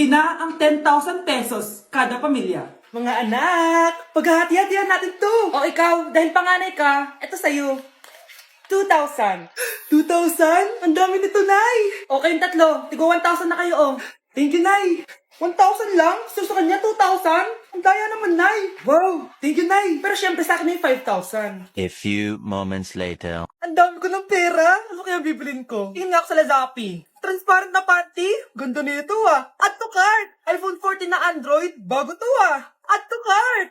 na ang 10,000 pesos kada pamilya. Mga anak, paghahati-hatihan natin to. O ikaw, dahil panganay ka, eto sa'yo. 2,000. 2,000? Ang dami nito, Nay. Okay yung tatlo. Tigo 1,000 na kayo, oh. Thank you, Nay. 1,000 lang? So sa kanya, 2,000? Ang daya naman, Nay. Wow, thank you, Nay. Pero syempre sa akin yung 5,000. A few moments later. Ang dami ko ng pera. Ano kaya bibilin ko? Tingin nga ako sa Lazappi. Transparent na panty? Ganda nito ah. Add to cart. iPhone 14 na Android? Bago to ah. Add to cart.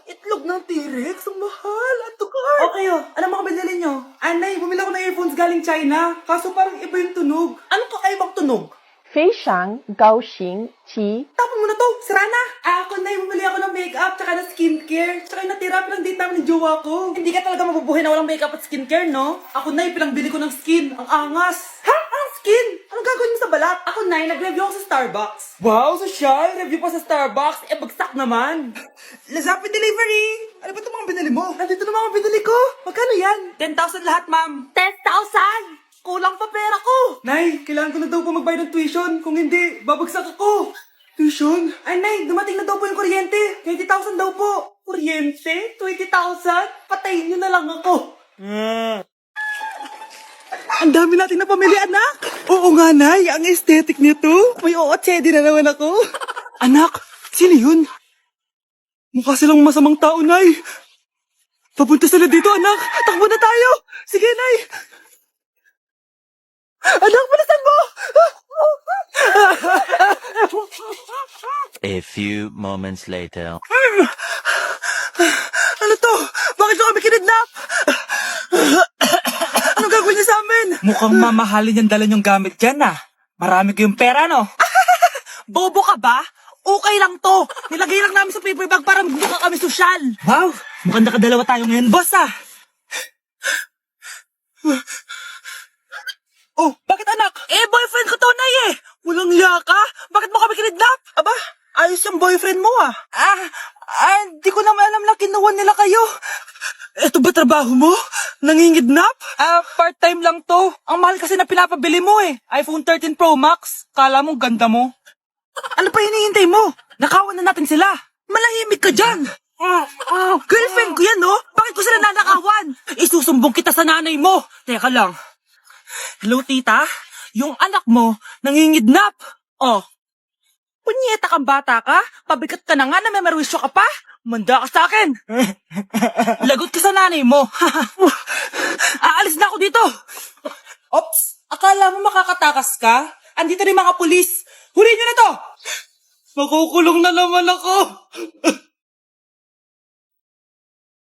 Itlog ng T-Rex? Ang mahal. Add to cart. Okay oh. Ano mga binili nyo? Anay, bumili ako ng earphones galing China. Kaso parang iba yung tunog. Anong kakaibang tunog? 非常高兴其 Tapon mo na to, sira na. Ako na, bumili ako ng makeup, tsaka ng skincare. Tsaka yung natira, pinang-date namin ng jowa ko. Hindi ka talaga mabubuhay na walang makeup at skincare, no? Ako na, pinang-bili ko ng skin. Ang angas. Ha? Anong skin? Anong gagawin mo sa balat? Ako na, nag-review ako sa Starbucks. Wow, social. Review pa sa Starbucks. Eh, bagsak naman. Lazappi delivery. Ano ba itong mga binili mo? Nandito na mga binili ko. Magkano yan? 10,000 lahat, ma'am. 10,000! Kulang pa pera ko! Nay, kailangan ko na daw po magbayad ng tuition. Kung hindi, babagsak ako. Tuition? Ay, Nay, dumating na daw po yung kuryente. 20,000 daw po. Kuryente? 20,000? Patayin niyo na lang ako. Ang dami natin na pamilya, anak. Oo nga, Nay. Ang aesthetic nito. May ootsedi na naman ako. Anak, sino yun? Mukha silang masamang tao, Nay. Papunta sila dito, anak. Takbo na tayo. Sige, Nay. Anak, bilisan mo! A few moments later. Ano to? Bakit ko kami kinidnap? Anong gagawin niya sa amin? Mukhang mamahalin yung dala niyong gamit dyan ah. Marami kayong pera, no? Bobo ka ba? Okay lang to. Nilagay lang namin sa paper bag para magbuka kami sosyal. Wow, mukhang nakadalawa tayo ngayon, boss ah. Oh, bakit anak? Eh, boyfriend ko to, Nay eh. Walang hiya ka? Bakit mo kami kinidnap? Aba, ayos yung boyfriend mo ah. Di ko naman alam na kinuha nila kayo. Eto ba trabaho mo? Nangingidnap? Part-time lang to. Ang mahal kasi na pinapabili mo eh. iPhone 13 Pro Max. Kala mo ganda mo. Ano pa hinihintay mo? Nakawan na natin sila. Malahimik ka dyan. Girlfriend ko yan, no? Bakit ko sila nanakawan? Isusumbong kita sa nanay mo. Teka lang. Hello, tita? Yung anak mo, nangingidnap. Oh. Punyeta kang bata ka? Pabigat ka na nga na may marwisyo ka pa? Manda ka sa akin. Lagot ka sa nanay mo. Aalis na ako dito. Ops, akala mo makakatakas ka? Andito rin mga pulis. Huli nyo na to. Makukulong na naman ako.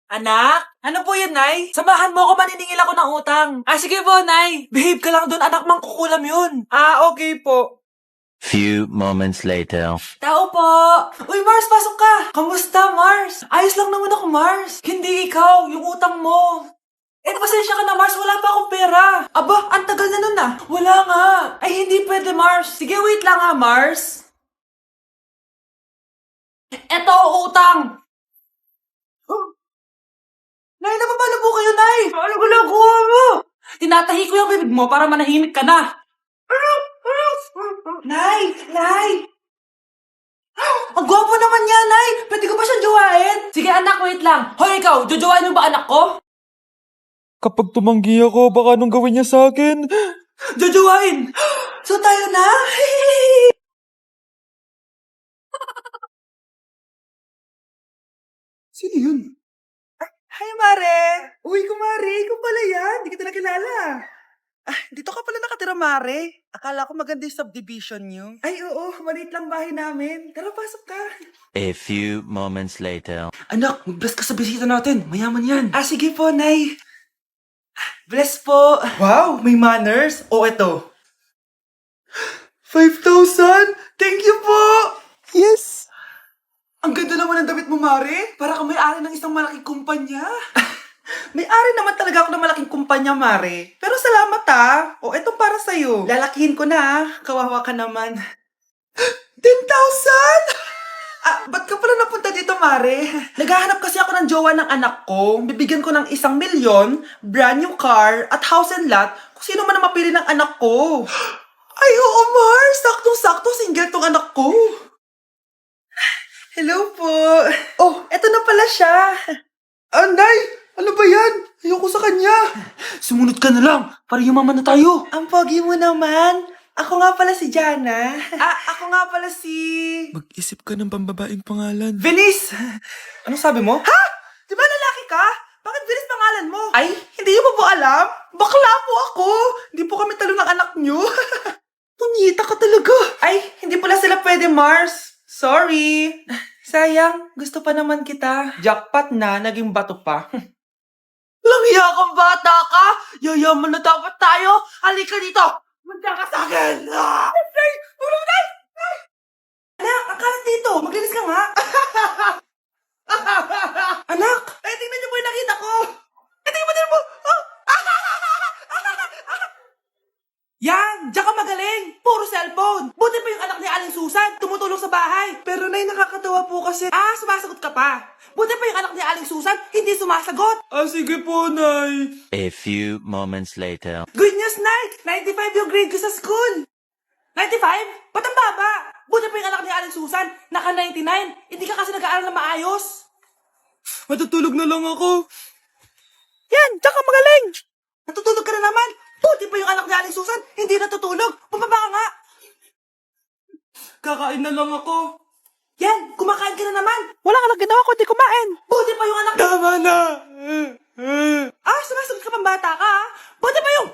Anak? Ano po yan, Nay? Samahan mo ako, maniningil ako ng utang. Sige po, Nay. Behave ka lang doon, anak, mangkukulam yun. Okay po. Few moments later. Tao po! Uy, Mars, pasok ka! Kamusta, Mars? Ayos lang naman ako, Mars. Hindi ikaw, yung utang mo. Pasensya ka na, Mars. Wala pa akong pera. Aba, ang tagal na nun ah. Wala nga. Ay, hindi pwede, Mars. Sige, wait lang ha, Mars. Eto, utang. Nay, napapalo po kayo, Nay! Ano ginagawa mo? Tinatahi ko yung bibig mo para manahimik ka na. Nay! Nay! Ang gwapo naman niya, Nay! Pwede ko ba siyang jowain? Sige, anak, wait lang. Hoy, ikaw, jojowain mo ba anak ko? Kapag tumanggi ako, baka anong gawin niya sa akin? Jojowain! So tayo na? Sino yun? Hi, Mare! Uy, kumare, ikaw pala yan. Hindi kita nakilala. Dito ka pala nakatira, Mare. Akala ko maganda yung subdivision niyo. Ay, oo. Maliit lang bahay namin. Tara, pasok ka. A few moments later. Anak, mag-bless ka sa bisita natin. Mayaman yan. Sige po, Nay. Bless po. Wow, may manners. Eto. 5,000? Thank you po! Yes! Ang ganda naman ng damit mo, Mare. Para kang may-ari ng isang malaking kumpanya. May-ari naman talaga ako ng malaking kumpanya, Mare. Pero salamat eto para sa'yo. Lalakihin ko na Kawawa ka naman. 10,000? Ba't ka pala napunta dito, Mare? Naghahanap kasi ako ng jowa ng anak ko. Bibigyan ko ng 1,000,000, brand new car, at house and lot kung sino man ang mapili ng anak ko. Ay, oo, Mars. Saktong-sakto, single tong anak ko. siya. Nay! Ano ba yan? Ayoko sa kanya. Sumunod ka na lang, para yumaman na tayo. Ang pogi mo naman. Ako nga pala si Jana. Ako nga pala si... Mag-isip ka ng pambabaing pangalan. Venice! Anong sabi mo? Ha? Di ba lalaki ka? Bakit Venice pangalan mo? Ay, hindi mo po alam? Bakla po ako. Hindi po kami talo ng anak nyo. Punyita ka talaga. Ay, hindi pala sila pwede, Mars. Sorry. Sayang, gusto pa naman kita. Jackpot na, naging bato pa. Langya kang bata ka! Yayaman na dapat tayo! Halika dito! Magka ka sa akin! Nay! Tulong, Nay! Anak, ang kalat dito! Maglinis ka nga! Anak! Eh, tingnan niyo po yung nakita ko! Eh, tingnan mo! Oh! Yan! Diyan ka magaling! Puro cellphone! Buti pa yung anak ni Aling Susan, tumutulong sa bahay. Pero Nay, nakakatawa po kasi... sumasagot ka pa. Buti pa yung anak ni Aling Susan, hindi sumasagot. Sige po, Nay. A few moments later. Good news, Nay! 95 yung grade ko sa school. 95? Ba't ang baba? Buti pa yung anak ni Aling Susan, naka 99. Hindi ka kasi nag-aaral na maayos. Matutulog na lang ako. Yan! Diyan ka magaling! Natutulog ka na naman! Buti pa yung anak ni Aling Susan, hindi natutulog! Bumaba ka nga! Kakain na lang ako. Yan! Kumakain ka na naman! Wala ka lang ginawa kundi kumain! Buti pa yung anak... Tama na. Sumasagot ka pang bata ka, ha? Buti pa yung...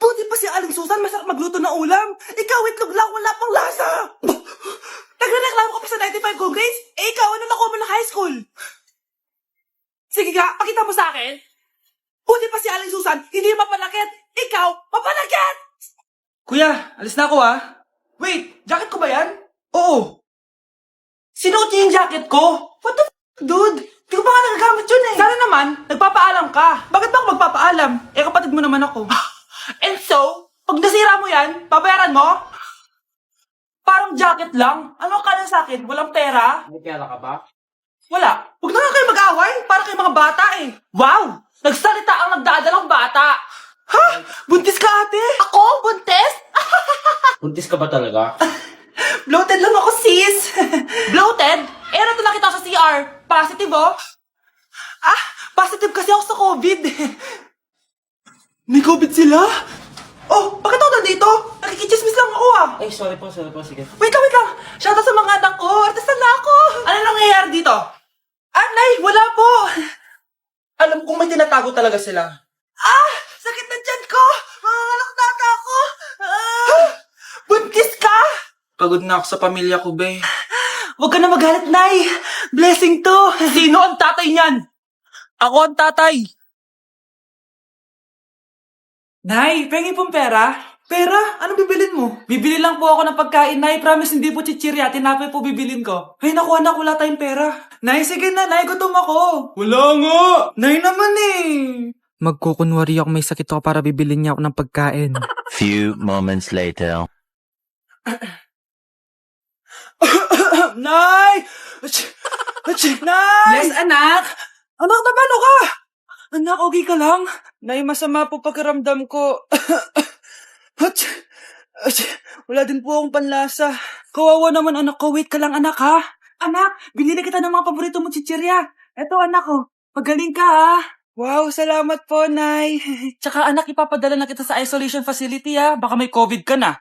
Buti pa si Aling Susan, masarap magluto ng ulam! Ikaw, itlog lang, wala pang lasa! Nagrereklamo ka pa sa 95 kong grades? Ikaw, ano nakuha mo ng high school? Sige nga, pakita mo sa akin! Buti pa si Aling Susan, hindi mapanakit! Ikaw, mapanakit! Kuya, alis na ako ha. Wait, jacket ko ba yan? Oo. Sinuot niya yung jacket ko? What the dude? Di ko pa nga nagagamit yun eh. Sana naman, nagpapaalam ka. Bakit ba ako magpapaalam? Eh, kapatid mo naman ako. And so, pag nasira mo yan, babayaran mo? Parang jacket lang. Ano ka na sa akin? Walang pera? May pera ka ba? Wala. Huwag na nga kayo mag-away. Para kayo mga bata eh. Wow! Nagsalita ang nagdadalang bata. Ha? Buntis ka ate? Ako? Buntis? Buntis ka ba talaga? Bloated lang ako sis. Bloated? Eh, ano ito nakita ko sa CR? Positive oh? Positive kasi ako sa COVID. May COVID sila? Oh, bakit ako nandito? Nakikichismis lang ako ah. Ay, sorry po, sige. Wait lang. Shoutout sa mga anak ko. Artista na ako. Ano nangyayari dito? Nay, wala po. Alam kong may tinatago talaga sila. Sakit na tiyan ko. Manganganak na ata ako. Buntis ka? Pagod na ako sa pamilya ko, be. Huwag ka na magalit, Nay. Blessing to. Sino ang tatay niyan? Ako ang tatay. Nay, pengi pong pera? Pera? Anong bibilin mo? Bibili lang po ako ng pagkain, Nay. Promise, hindi po chichirya. Tinapay po bibilin ko. Ay, naku anak, wala tayong pera. Nay, sige na, Nay. Gutom ako. Wala nga. Nay naman eh. Magkukunwari ako may sakit ako para bibilin niya ako ng pagkain. Few moments later. Nay! Nay! Yes, anak? Anak, paano ka? Anak, okay ka lang? Nay, masama po pakiramdam ko. Wala din po akong panlasa. Kawawa naman anak ko. Wait ka lang anak ha. Anak, binili kita ng mga paborito mong chichirya. Eto anak ko. Pagaling ka ha. Wow, salamat po, Nay. Tsaka anak, ipapadala na kita sa isolation facility ha. Baka may COVID ka na.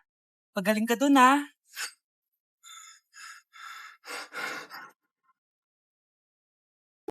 Pagaling ka dun ha.